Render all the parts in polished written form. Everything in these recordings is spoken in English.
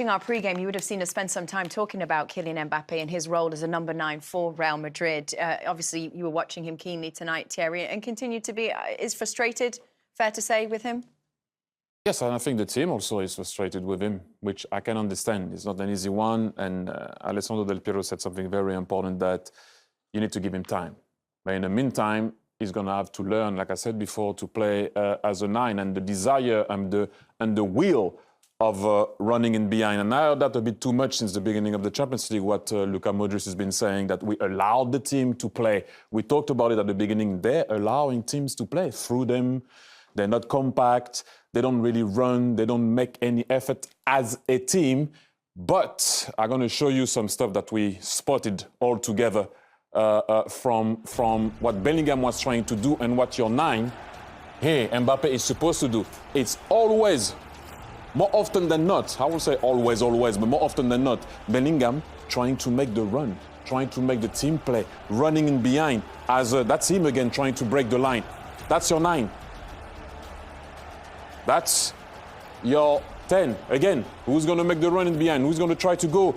In our pre-game, you would have seen us spend some time talking about Kylian Mbappe and his role as a number 9 for Real Madrid. Obviously, you were watching him keenly tonight, Thierry, and continue to be is frustrated, fair to say, with him? Yes, and I think the team also is frustrated with him, which I can understand. It's not an easy one, and Alessandro Del Piero said something very important, that you need to give him time. But in the meantime, he's going to have to learn, like I said before, to play as a 9, and the desire and the will of running in behind. And I heard that a bit too much since the beginning of the Champions League, what Luka Modric has been saying, that we allowed the team to play. We talked about it at the beginning. They're allowing teams to play through them. They're not compact. They don't really run. They don't make any effort as a team. But I'm going to show you some stuff that we spotted all together from what Bellingham was trying to do and what your 9, Mbappe is supposed to do. It's always, more often than not, I won't say always, but more often than not, Bellingham trying to make the run, trying to make the team play, running in behind. That's him again trying to break the line. That's your 9. That's your 10. Again, who's going to make the run in behind? Who's going to try to go?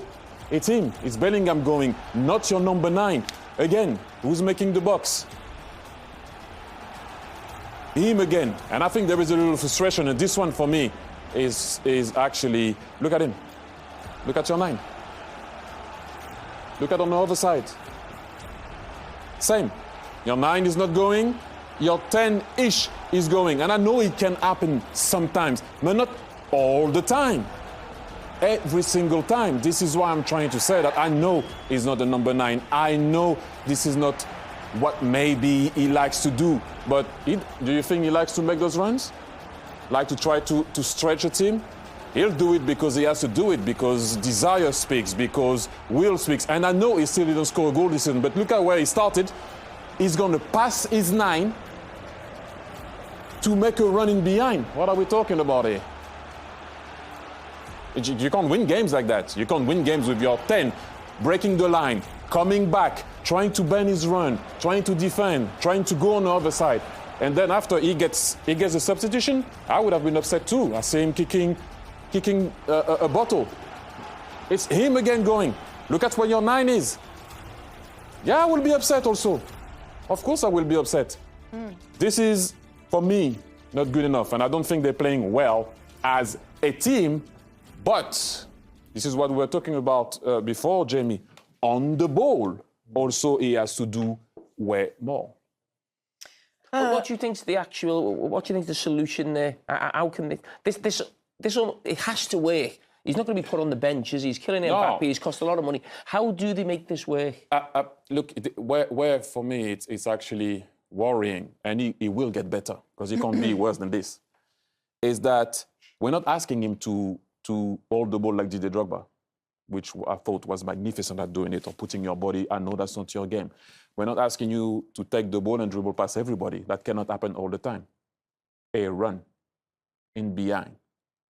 It's him. It's Bellingham going, not your number 9. Again, who's making the box? Him again. And I think there is a little frustration, and this one for me is actually, look at him. Look at your 9. Look at on the other side. Same. Your 9 is not going. Your 10-ish is going. And I know it can happen sometimes, but not all the time. Every single time. This is why I'm trying to say that I know he's not the number 9. I know this is not what maybe he likes to do. But do you think he likes to make those runs? Like to try to stretch a team? He'll do it because he has to do it, because desire speaks, because will speaks. And I know he still didn't score a goal this season, but look at where he started. He's going to pass his 9 to make a run in behind. What are we talking about here? You can't win games like that. You can't win games with your 10 breaking the line, coming back, trying to bend his run, trying to defend, trying to go on the other side. And then after he gets a substitution, I would have been upset too. I see him kicking a bottle. It's him again going. Look at where your 9 is. Yeah, I will be upset also. Of course I will be upset. This is, for me, not good enough. And I don't think they're playing well as a team. But this is what we were talking about before, Jamie. On the ball, also he has to do way more. What do you think's the actual? What do you think's the solution there? How can this? It has to work. He's not going to be put on the bench, is he? He's killing Mbappe. He's cost a lot of money. How do they make this work? Look, where for me it's actually worrying, and he will get better because he can't be worse than this. Is that we're not asking him to hold the ball like Didier Drogba, which I thought was magnificent at doing it, or putting your body. I know that's not your game. We're not asking you to take the ball and dribble past everybody. That cannot happen all the time. A run in behind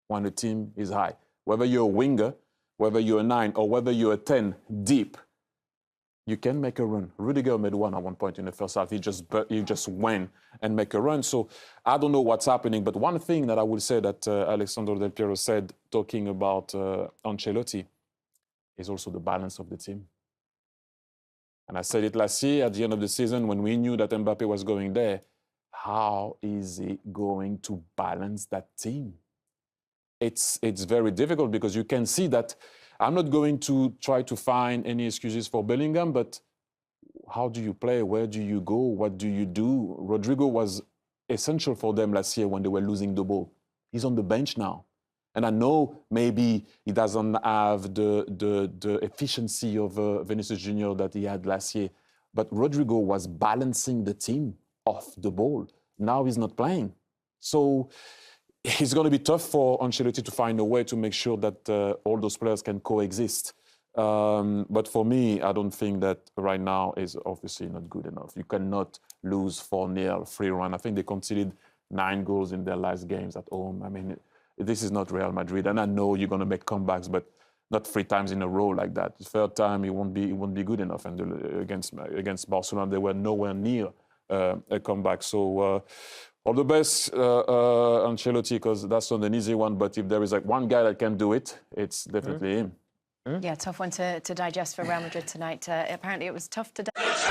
when the team is high. Whether you're a winger, whether you're a 9, or whether you're a 10 deep, you can make a run. Rudiger made one at one point in the first half. He just went and make a run. So I don't know what's happening. But one thing that I will say that Alessandro Del Piero said, talking about Ancelotti, is also the balance of the team. And I said it last year at the end of the season when we knew that Mbappe was going there. How is he going to balance that team? It's very difficult because you can see that. I'm not going to try to find any excuses for Bellingham, but how do you play? Where do you go? What do you do? Rodrigo was essential for them last year when they were losing the ball. He's on the bench now. And I know maybe he doesn't have the efficiency of Vinicius Junior that he had last year, but Rodrigo was balancing the team off the ball. Now he's not playing. So it's going to be tough for Ancelotti to find a way to make sure that all those players can coexist. But for me, I don't think that right now is obviously not good enough. You cannot lose 4-0 free run. I think they conceded 9 goals in their last games at home. I mean, this is not Real Madrid. And I know you're going to make comebacks, but not 3 times in a row like that. The third time, it won't be good enough. And against Barcelona, they were nowhere near a comeback. So All the best, Ancelotti, because that's not an easy one. But if there is like one guy that can do it, it's definitely him. Yeah, tough one to digest for Real Madrid tonight. Apparently, it was tough to digest.